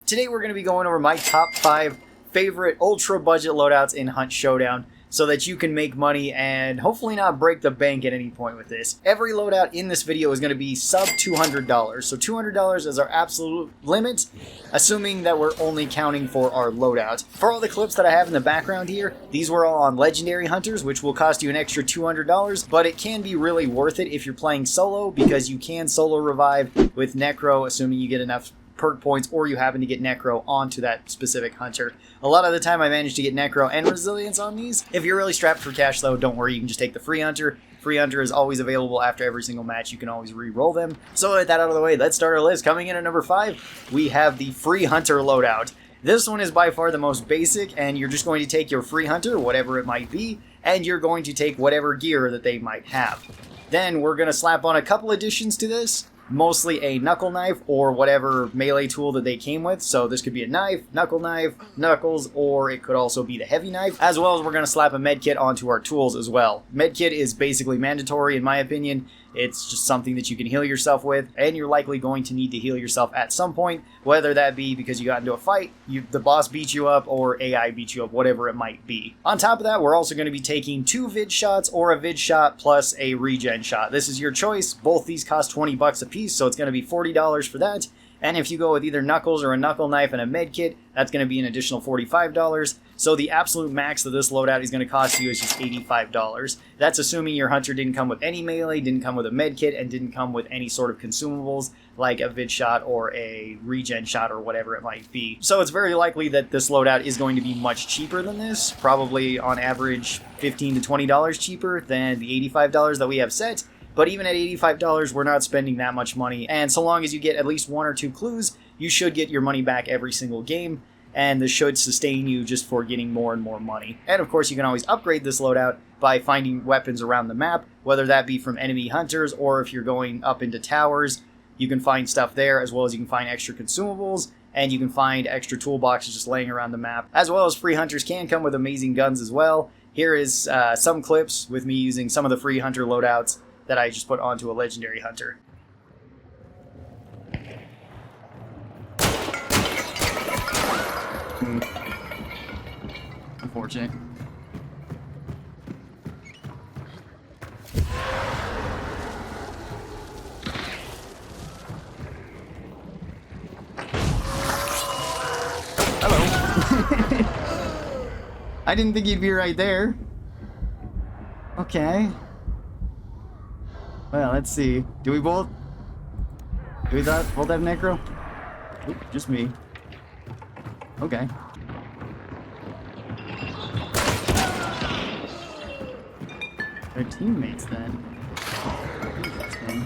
Today we're going to be going over my top 5 favorite ultra budget loadouts in Hunt Showdown so that you can make money and hopefully not break the bank at any point with this. Every loadout in this video is going to be sub $200, so $200 is our absolute limit, assuming that we're only counting for our loadout. For all the clips that I have in the background here, these were all on legendary hunters, which will cost you an extra $200, but it can be really worth it if you're playing solo because you can solo revive with Necro, assuming you get enough perk points or you happen to get Necro onto that specific hunter. A lot of the time I managed to get Necro and Resilience on these. If you're really strapped for cash though, don't worry, you can just take the free hunter. Free hunter is always available after every single match. You can always re-roll them. So with that out of the way, let's start our list. Coming in at number 5, we have the free hunter loadout. This one is by far the most basic, and you're just going to take your free hunter, whatever it might be, and you're going to take whatever gear that they might have. Then we're going to slap on a couple additions to this. Mostly a knuckle knife or whatever melee tool that they came with. So this could be a knife, knuckles, or it could also be the heavy knife. As well as we're going to slap a medkit onto our tools as well. Medkit is basically mandatory in my opinion. It's just something that you can heal yourself with, and you're likely going to need to heal yourself at some point, whether that be because you got into a fight, the boss beat you up, or AI beat you up, whatever it might be. On top of that, we're also going to be taking 2 vid shots or a vid shot plus a regen shot. This is your choice. Both these cost 20 bucks a piece, so it's going to be $40 for that. And if you go with either knuckles or a knuckle knife and a med kit, that's going to be an additional $45. So the absolute max of this loadout is going to cost you is just $85. That's assuming your hunter didn't come with any melee, didn't come with a med kit, and didn't come with any sort of consumables like a vid shot or a regen shot or whatever it might be. So it's very likely that this loadout is going to be much cheaper than this, probably on average $15 to $20 cheaper than the $85 that we have set. But even at $85, we're not spending that much money, and so long as you get at least 1 or 2 clues, you should get your money back every single game, and this should sustain you just for getting more and more money. And of course, you can always upgrade this loadout by finding weapons around the map, whether that be from enemy hunters, or if you're going up into towers, you can find stuff there, as well as you can find extra consumables, and you can find extra toolboxes just laying around the map. As well as free hunters can come with amazing guns as well. Here is some clips with me using some of the free hunter loadouts that I just put onto a legendary hunter. Unfortunate. Hello. I didn't think you'd be right there. Okay. Well, let's see. Do we both have Necro? Oop, just me. Okay. They're teammates then. Interesting.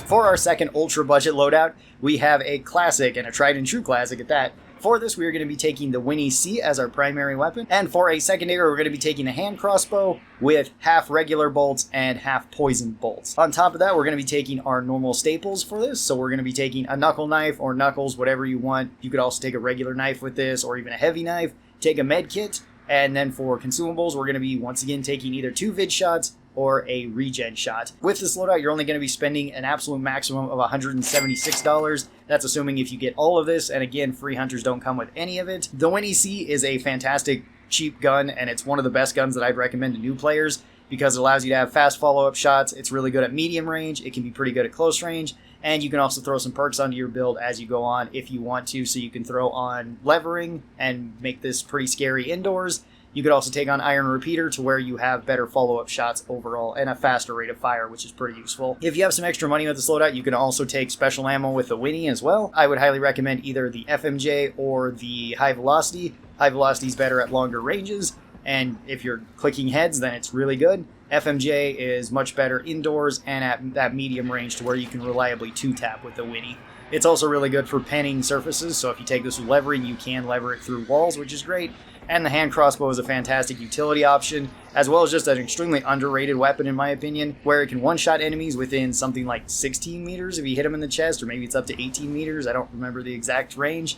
For our second ultra budget loadout, we have a classic, and a tried and true classic at that. For this, we are going to be taking the Winnie C as our primary weapon, and for a secondary, we're going to be taking a hand crossbow with half regular bolts and half poisoned bolts. On top of that, we're going to be taking our normal staples for this, so we're going to be taking a knuckle knife or knuckles, whatever you want. You could also take a regular knife with this, or even a heavy knife. Take a med kit, and then for consumables, we're going to be once again taking either 2 vid shots or a regen shot. With this loadout, you're only going to be spending an absolute maximum of $176. That's assuming if you get all of this, and again, free hunters don't come with any of it. The Winnie C is a fantastic cheap gun, and it's one of the best guns that I'd recommend to new players because it allows you to have fast follow-up shots. It's really good at medium range, it can be pretty good at close range, and you can also throw some perks onto your build as you go on if you want to, so you can throw on levering and make this pretty scary indoors. You could also take on Iron Repeater to where you have better follow-up shots overall and a faster rate of fire, which is pretty useful. If you have some extra money with this loadout, you can also take special ammo with the Winnie as well. I would highly recommend either the FMJ or the High Velocity. High Velocity is better at longer ranges, and if you're clicking heads, then it's really good. FMJ is much better indoors and at that medium range to where you can reliably 2-tap with the Winnie. It's also really good for penning surfaces, so if you take this with levering, you can lever it through walls, which is great. And the hand crossbow is a fantastic utility option, as well as just an extremely underrated weapon in my opinion, where it can one-shot enemies within something like 16 meters if you hit them in the chest, or maybe it's up to 18 meters, I don't remember the exact range.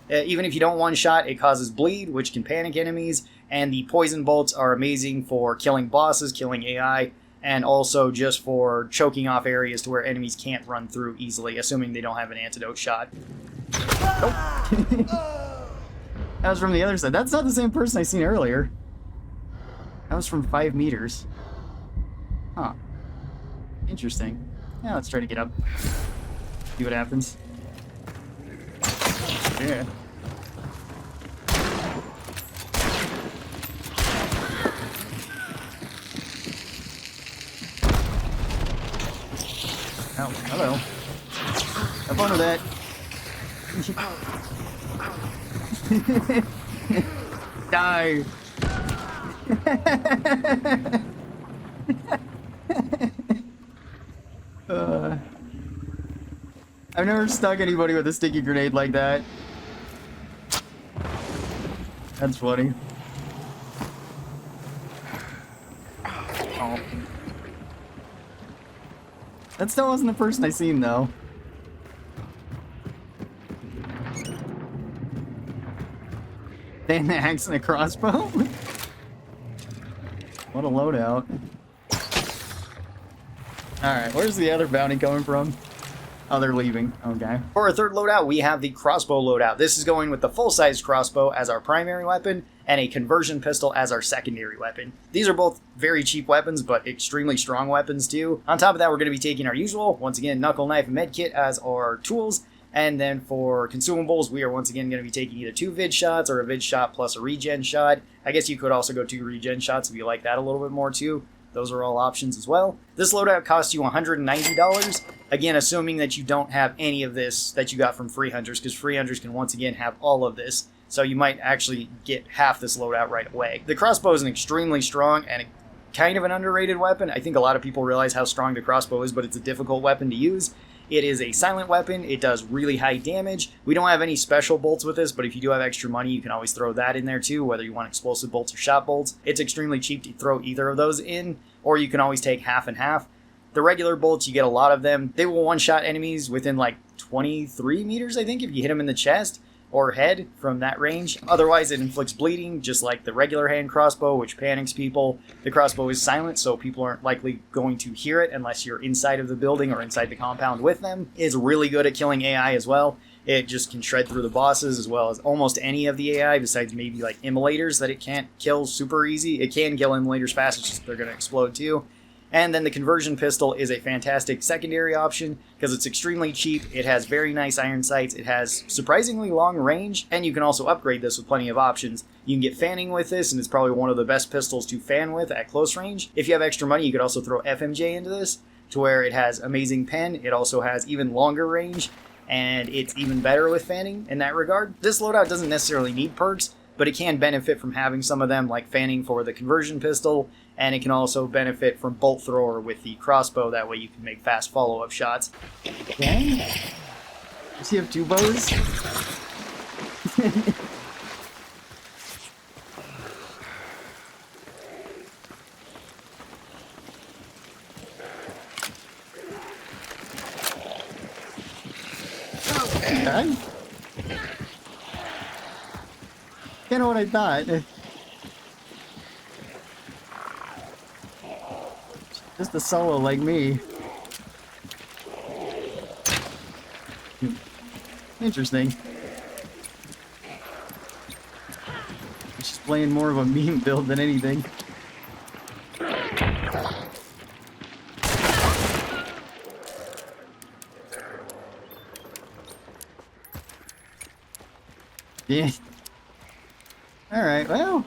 Even if you don't one-shot, it causes bleed, which can panic enemies, and the poison bolts are amazing for killing bosses, killing AI, and also just for choking off areas to where enemies can't run through easily, assuming they don't have an antidote shot. That was from the other side. That's not the same person I seen earlier. That was from 5 meters. Huh. Interesting. Yeah, let's try to get up. See what happens. Yeah. Oh, hello. Have fun with that. Die. I've never stuck anybody with a sticky grenade like that. That's funny. Oh. That still wasn't the person I seen though. Then the axe and a crossbow? What a loadout. Alright, where's the other bounty coming from? Oh, they're leaving. Okay. For our third loadout, we have the crossbow loadout. This is going with the full-size crossbow as our primary weapon and a conversion pistol as our secondary weapon. These are both very cheap weapons, but extremely strong weapons too. On top of that, we're going to be taking our usual, once again, knuckle, knife, and med kit as our tools. And then for consumables, we are once again going to be taking either 2 vid shots or a vid shot plus a regen shot. I guess you could also go 2 regen shots if you like that a little bit more too. Those are all options as well. This loadout costs you $190. Again, assuming that you don't have any of this that you got from free hunters, because free hunters can once again have all of this. So you might actually get half this loadout right away. The crossbow is an extremely strong and kind of an underrated weapon. I think a lot of people realize how strong the crossbow is, but it's a difficult weapon to use. It is a silent weapon. It does really high damage. We don't have any special bolts with this, but if you do have extra money, you can always throw that in there too, whether you want explosive bolts or shot bolts. It's extremely cheap to throw either of those in, or you can always take half and half. The regular bolts, you get a lot of them. They will one-shot enemies within like 23 meters, I think, if you hit them in the chest or head from that range. Otherwise, it inflicts bleeding, just like the regular hand crossbow, which panics people. The crossbow is silent, so people aren't likely going to hear it unless you're inside of the building or inside the compound with them. It's really good at killing AI as well. It just can shred through the bosses as well as almost any of the AI, besides maybe like immolators that it can't kill super easy. It can kill immolators fast, it's just they're going to explode too. And then the conversion pistol is a fantastic secondary option because it's extremely cheap, it has very nice iron sights, it has surprisingly long range, and you can also upgrade this with plenty of options. You can get fanning with this, and it's probably one of the best pistols to fan with at close range. If you have extra money, you could also throw FMJ into this, to where it has amazing pen, it also has even longer range, and it's even better with fanning in that regard. This loadout doesn't necessarily need perks, but it can benefit from having some of them, like fanning for the conversion pistol, and it can also benefit from bolt thrower with the crossbow. That way you can make fast follow-up shots. Okay. Does he have 2 bows? Okay. You know what I thought? Just a solo like me. Interesting. She's playing more of a meme build than anything. Yeah. Alright, well.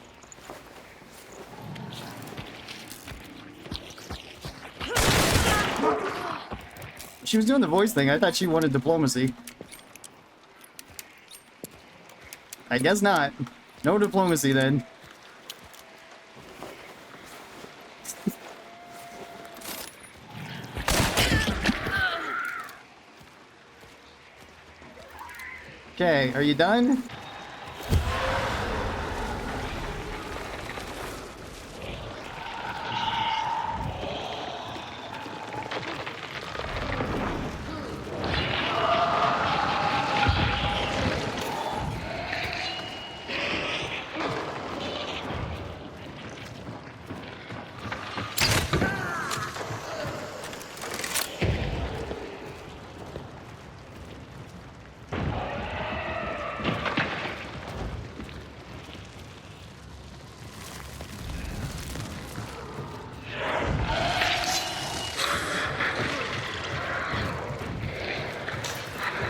She was doing the voice thing. I thought she wanted diplomacy. I guess not. No diplomacy then. Okay, are you done?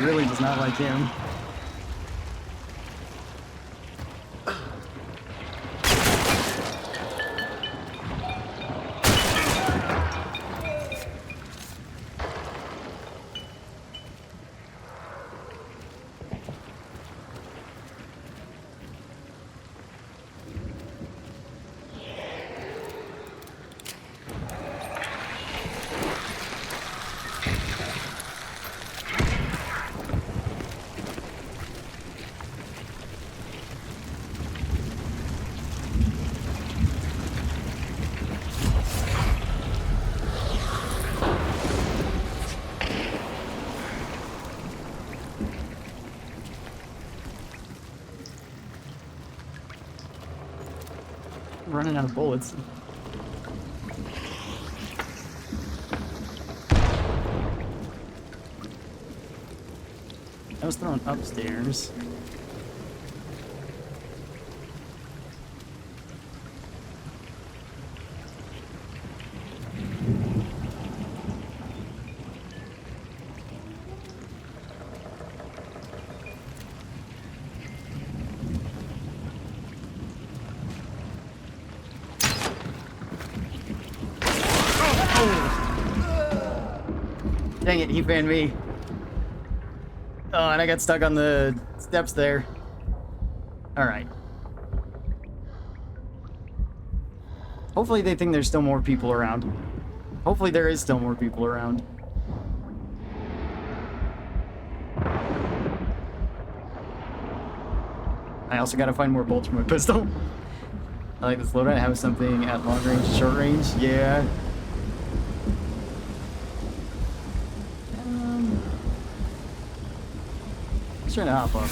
Really does not like him. Running out of bullets. I was thrown upstairs. Dang it, he banned me. Oh, and I got stuck on the steps there. Alright. Hopefully they think there's still more people around. Hopefully there is still more people around. I also gotta find more bolts for my pistol. I like this loadout. Have something at long range, short range. Yeah. Let's try to hop up.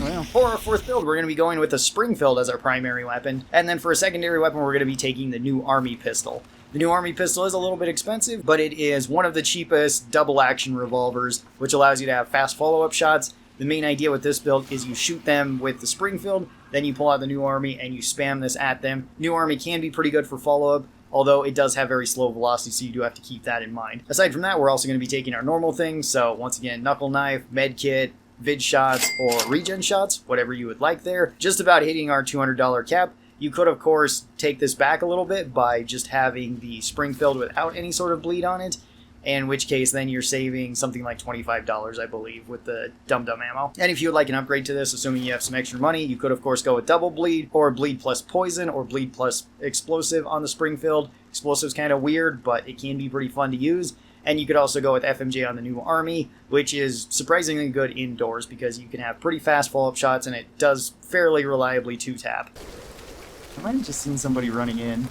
Well, for our fourth build, we're going to be going with a Springfield as our primary weapon, and then for a secondary weapon, we're going to be taking the new Army pistol. The new Army pistol is a little bit expensive, but it is one of the cheapest double-action revolvers, which allows you to have fast follow-up shots. The main idea with this build is you shoot them with the Springfield, then you pull out the new Army and you spam this at them. New Army can be pretty good for follow-up, although it does have very slow velocity, so you do have to keep that in mind. Aside from that, we're also going to be taking our normal things, so once again, knuckle knife, med kit, vid shots, or regen shots, whatever you would like there. Just about hitting our $200 cap. You could, of course, take this back a little bit by just having the Springfield without any sort of bleed on it, in which case then you're saving something like $25, I believe, with the dum-dum ammo. And if you would like an upgrade to this, assuming you have some extra money, you could, of course, go with double bleed, or bleed plus poison, or bleed plus explosive on the Springfield. Explosive's kind of weird, but it can be pretty fun to use. And you could also go with FMJ on the new Army, which is surprisingly good indoors because you can have pretty fast follow-up shots, and it does fairly reliably two-tap. I might have just seen somebody running in.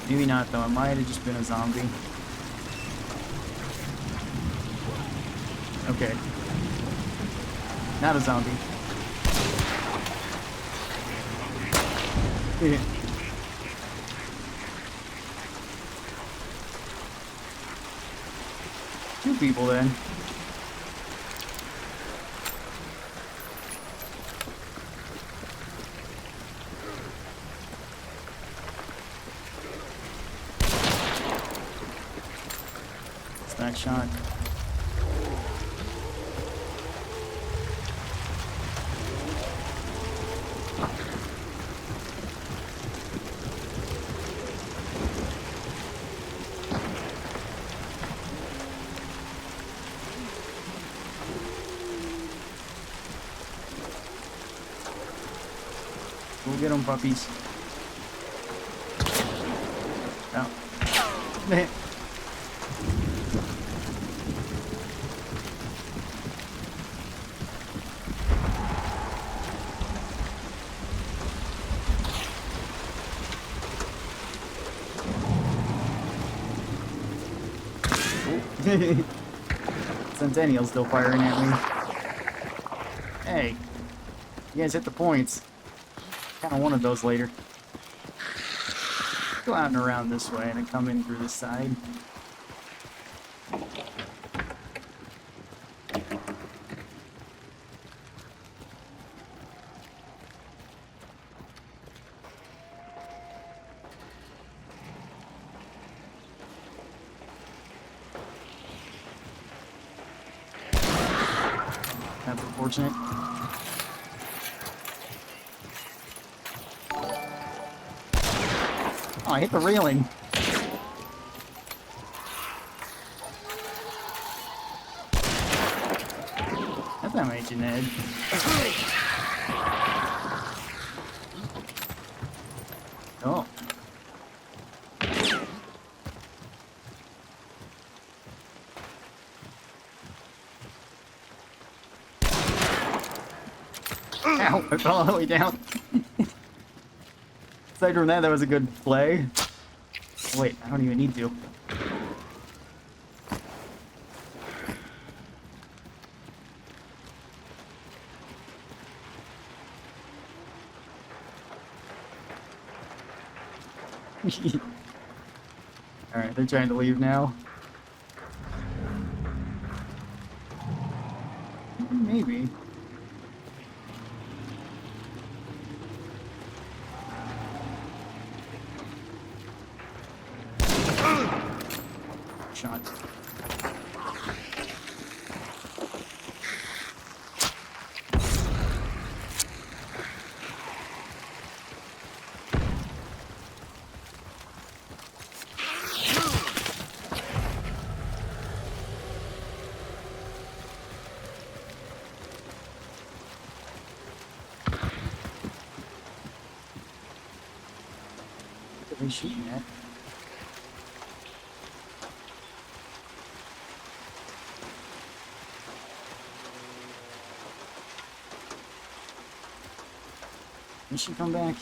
Maybe not, though. It might have just been a zombie. Okay. Not a zombie. Yeah. Two people then. Stack shot. Go get them, puppies. Oh. Centennial's still firing at me. Hey, you guys hit the points. Kind of wanted those later. Go out and around this way and then come in through this side. That's unfortunate. Oh, I hit the railing. That's not my engine head. Oh. Ow, I fell all the way down. Aside from that, that was a good play. Wait, I don't even need to. Alright, they're trying to leave now. Maybe. Shot. What are they shooting at? Did she come back?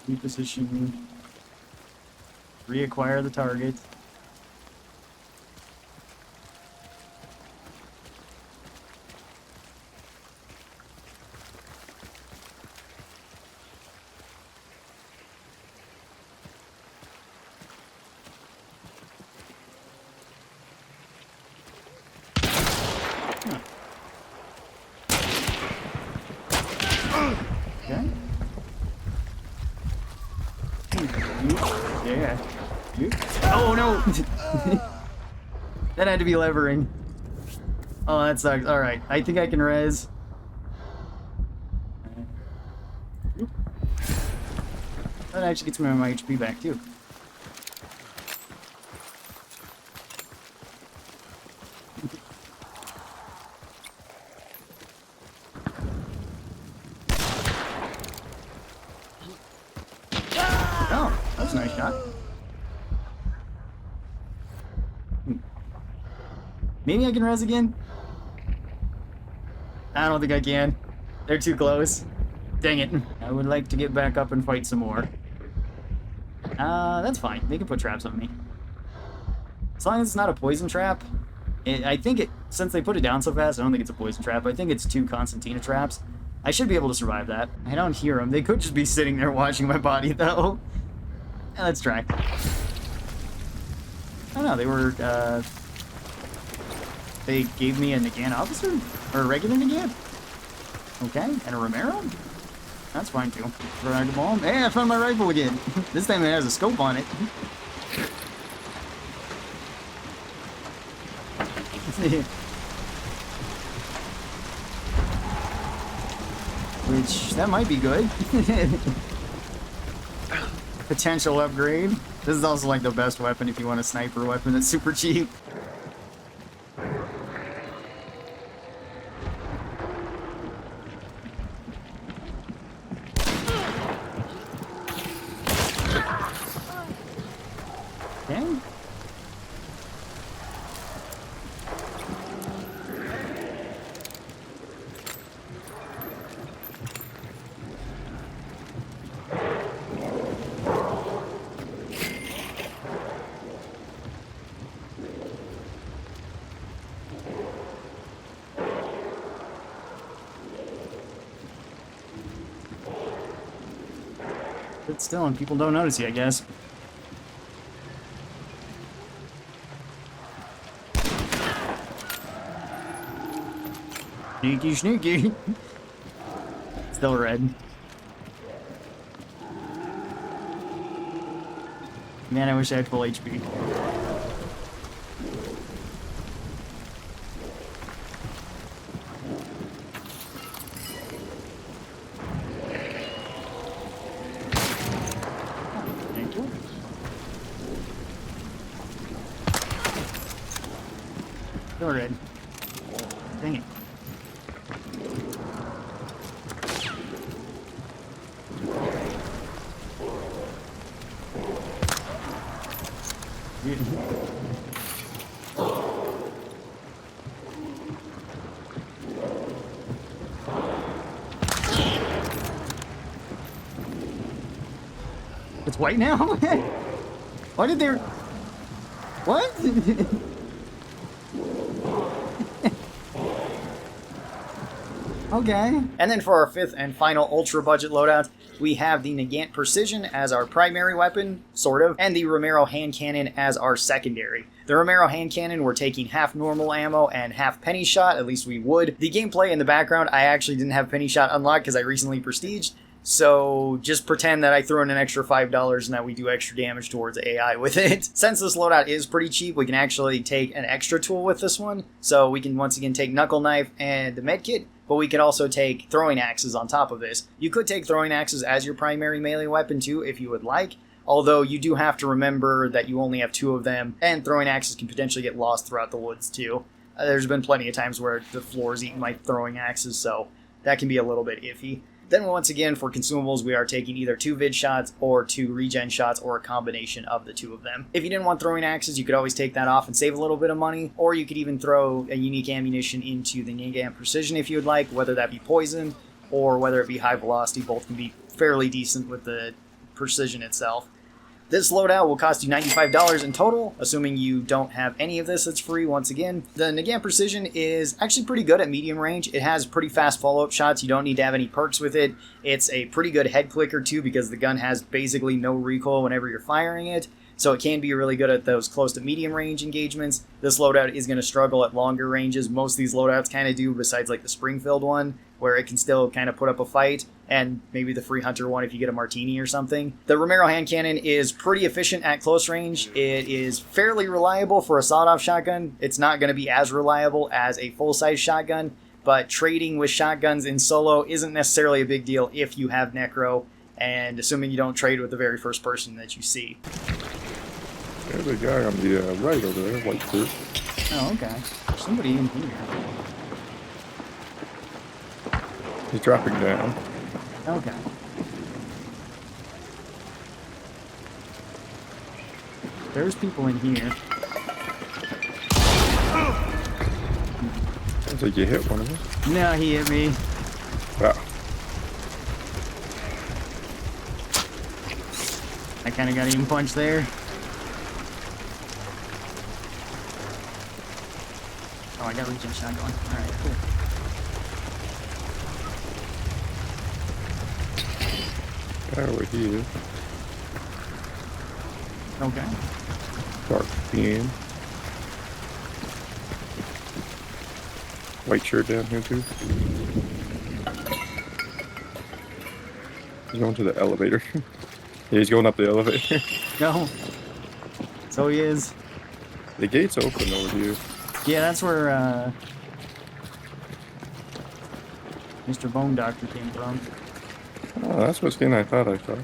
Reposition. Reacquire the target. Okay. Yeah. Oh no! That had to be levering. Oh, that sucks. Alright, I think I can res. That actually gets me my HP back too. Oh, that's a nice shot. Maybe I can res again? I don't think I can. They're too close. Dang it. I would like to get back up and fight some more. That's fine. They can put traps on me. As long as it's not a poison trap. I think it, since they put it down so fast, I don't think it's a poison trap. I think it's 2 Constantina traps. I should be able to survive that. I don't hear them. They could just be sitting there watching my body, though. Let's try. Oh no, they were, they gave me a Nagant officer? Or a regular Nagant? Okay, and a Romero? That's fine too. Ride the ball. Hey, I found my rifle again. This time it has a scope on it. Which, that might be good. Potential upgrade. This is also like the best weapon if you want a sniper weapon that's super cheap. Okay. But still, and people don't notice you, I guess. Sneaky, sneaky. Still red. Man, I wish I had full HP. Thank you. Still red. Dang it. It's white now? Why did they... What? Okay. And then for our fifth and final ultra budget loadout, we have the Nagant Precision as our primary weapon, sort of, and the Romero hand cannon as our secondary. The Romero hand cannon, we're taking half normal ammo and half penny shot, at least we would. The gameplay in the background, I actually didn't have penny shot unlocked because I recently prestiged, so just pretend that I threw in an extra $5 and that we do extra damage towards AI with it. Since this loadout is pretty cheap, we can actually take an extra tool with this one, so we can once again take knuckle knife and the medkit, but we could also take throwing axes on top of this. You could take throwing axes as your primary melee weapon too, if you would like, although you do have to remember that you only have 2 of them, and throwing axes can potentially get lost throughout the woods too. There's been plenty of times where the floor is eaten by throwing axes, so that can be a little bit iffy. Then once again, for consumables, we are taking either 2 vid shots or 2 regen shots, or a combination of the 2 of them. If you didn't want throwing axes, you could always take that off and save a little bit of money, or you could even throw a unique ammunition into the Nagant Precision if you would like, whether that be poison or whether it be high velocity. Both can be fairly decent with the Precision itself. This loadout will cost you $95 in total, assuming you don't have any of this. It's free once again. The Nagant Precision is actually pretty good at medium range. It has pretty fast follow-up shots. You don't need to have any perks with it. It's a pretty good head clicker too, because the gun has basically no recoil whenever you're firing it. So it can be really good at those close to medium range engagements. This loadout is going to struggle at longer ranges. Most of these loadouts kind of do, besides like the Springfield one, where it can still kind of put up a fight, and maybe the Free Hunter one if you get a martini or something. The Romero hand cannon is pretty efficient at close range. It is fairly reliable for a sawed-off shotgun. It's not going to be as reliable as a full-size shotgun, but trading with shotguns in solo isn't necessarily a big deal if you have Necro, and assuming you don't trade with the very first person that you see. There's a guy on the right over there, white suit. Oh, okay. There's somebody in here. He's dropping down. Okay. There's people in here. Sounds like you hit one of them. No, he hit me. Wow. I kind of got even punched there. Oh, I got regen shot going. Alright, cool. Over here. Okay. Dark skin. White shirt down here too. He's going to the elevator. Yeah, he's going up the elevator. No. So he is. The gate's open over here. Yeah, that's where Mr. Bone Doctor came from. Oh, that's what skin I thought I saw.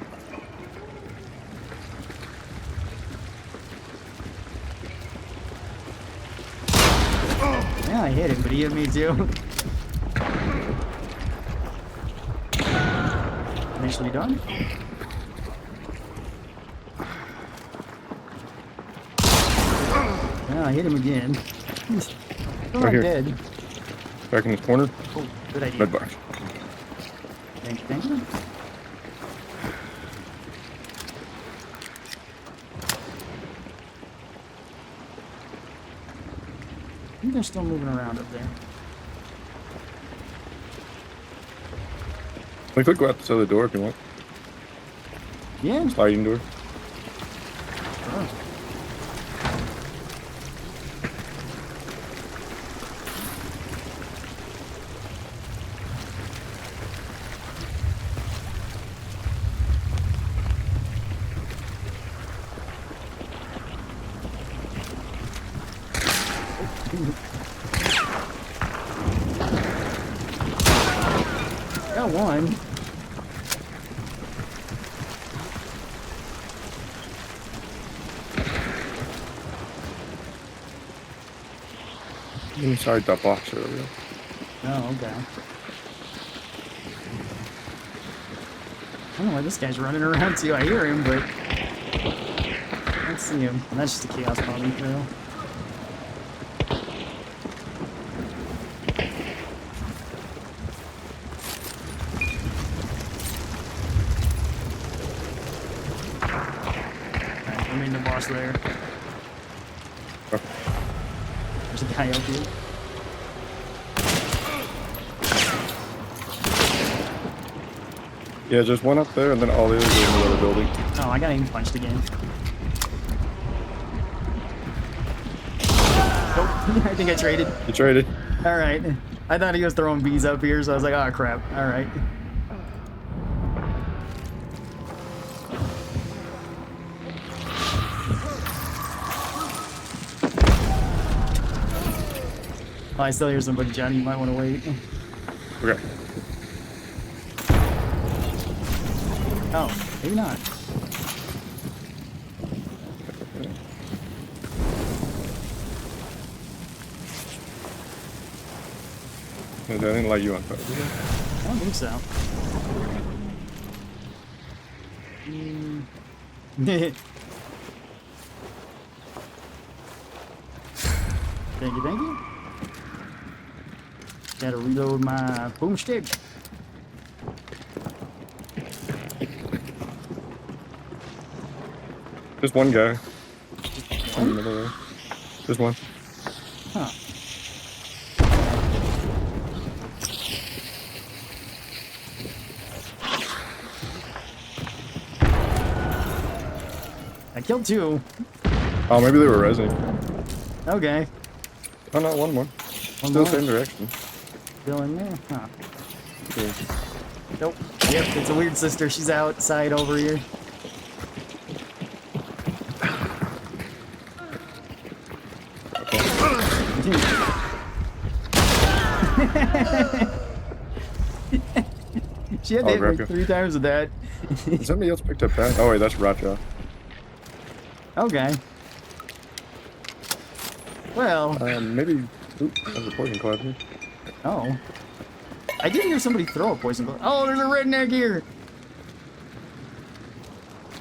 Yeah, I hit him, but he hit me too. Nicely done. Yeah, I hit him again. Still not dead. Back in this corner. Oh, good idea. Red box. Thank you, thank you. I think they're still moving around up there. We could go out this other door if you want. Yeah. Sliding door. Sure. Got one. Inside that box earlier. Oh, okay. I don't know why this guy's running around too. I hear him, but I don't see him. And that's just a chaos bombing trail. Alright, I mean the boss there. Oh. There's a guy up here. Yeah, there's one up there, and then all the others are in the other building. Oh, I got him punched again. Nope, I think I traded. You traded. Alright. I thought he was throwing bees up here, so I was like, oh crap. Alright. Oh, I still hear somebody, Johnny. You might want to wait. Okay. Oh, maybe not. I didn't light you on fire. I don't think so. Thank you, thank you. Gotta reload my boomstick. Just one guy. In the middle there. Just one. Huh. I killed two. Oh, maybe they were resing. Okay. Oh no, one more. One Still more. same direction. Still in there? Huh. Yeah. Nope. Yep, it's a weird sister. She's outside over here. She had to hit me like 3 times with that. Somebody else picked up that. Oh wait, that's Raja. Okay. Well. Maybe. Oop, there's a poison cloud here. Oh. I did hear somebody throw a poison cloud. Oh, there's a redneck here.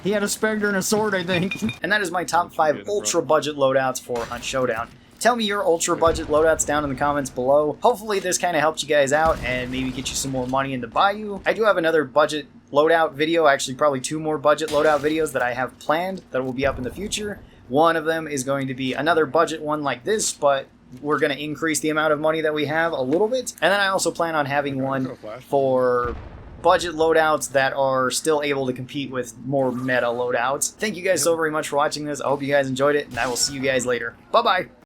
He had a specter and a sword, I think. And that is my top 5 ultra budget loadouts for Hunt Showdown. Tell me your ultra budget loadouts down in the comments below. Hopefully this kind of helped you guys out and maybe get you some more money in the bayou. I do have another budget loadout video, actually probably 2 more budget loadout videos that I have planned that will be up in the future. One of them is going to be another budget one like this, but we're going to increase the amount of money that we have a little bit. And then I also plan on having one for budget loadouts that are still able to compete with more meta loadouts. Thank you guys so very much for watching this. I hope you guys enjoyed it, and I will see you guys later. Bye-bye!